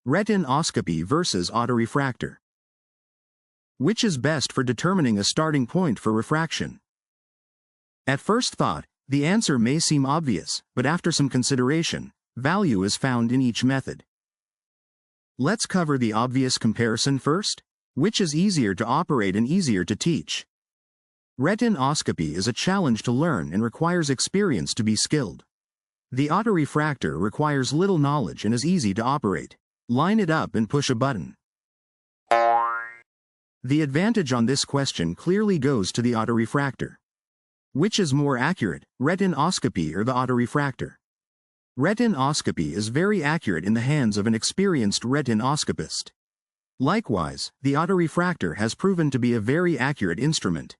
Retinoscopy versus autorefractor. Which is best for determining a starting point for refraction? At first thought, the answer may seem obvious, but after some consideration, value is found in each method. Let's cover the obvious comparison first. Which is easier to operate and easier to teach? Retinoscopy is a challenge to learn and requires experience to be skilled. The autorefractor requires little knowledge and is easy to operate. Line it up and push a button. The advantage on this question clearly goes to the autorefractor. Which is more accurate, retinoscopy or the autorefractor? Retinoscopy is very accurate in the hands of an experienced retinoscopist. Likewise, the autorefractor has proven to be a very accurate instrument.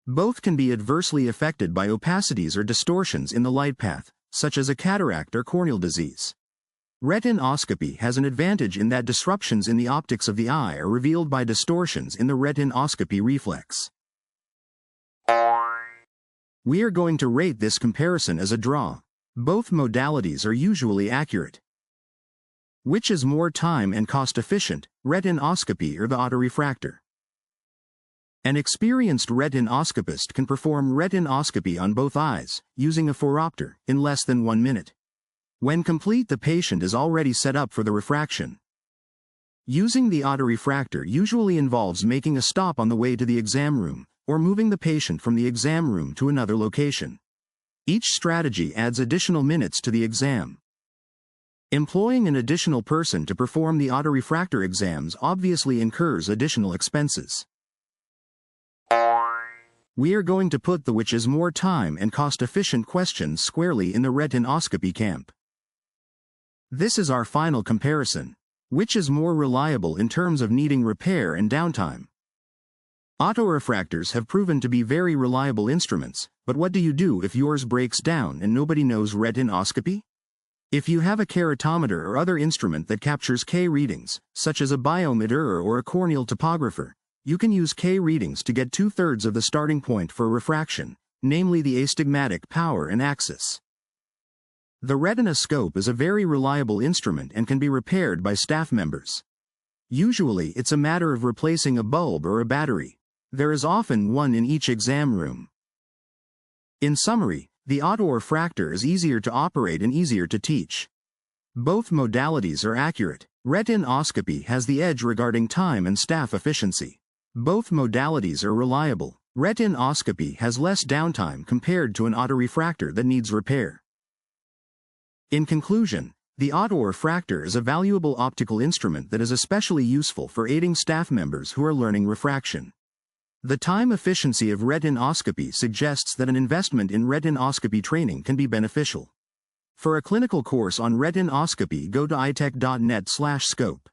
Both can be adversely affected by opacities or distortions in the light path, such as a cataract or corneal disease. Retinoscopy has an advantage in that disruptions in the optics of the eye are revealed by distortions in the retinoscopy reflex. We are going to rate this comparison as a draw. Both modalities are usually accurate. Which is more time and cost efficient, retinoscopy or the autorefractor? An experienced retinoscopist can perform retinoscopy on both eyes, using a phoropter, in less than 1 minute. When complete, the patient is already set up for the refraction. Using the autorefractor usually involves making a stop on the way to the exam room, or moving the patient from the exam room to another location. Each strategy adds additional minutes to the exam. Employing an additional person to perform the autorefractor exams obviously incurs additional expenses. We are going to put the which is more time and cost efficient question squarely in the retinoscopy camp. This is our final comparison. Which is more reliable in terms of needing repair and downtime? Autorefractors have proven to be very reliable instruments, but what do you do if yours breaks down and nobody knows retinoscopy? If you have a keratometer or other instrument that captures K readings, such as a biometer or a corneal topographer, you can use K readings to get 2/3 of the starting point for refraction, namely the astigmatic power and axis. The retinoscope is a very reliable instrument and can be repaired by staff members. Usually it's a matter of replacing a bulb or a battery. There is often one in each exam room. In summary, the autorefractor is easier to operate and easier to teach. Both modalities are accurate. Retinoscopy has the edge regarding time and staff efficiency. Both modalities are reliable. Retinoscopy has less downtime compared to an autorefractor that needs repair. In conclusion, the autorefractor is a valuable optical instrument that is especially useful for aiding staff members who are learning refraction. The time efficiency of retinoscopy suggests that an investment in retinoscopy training can be beneficial. For a clinical course on retinoscopy, go to itech.net/scope.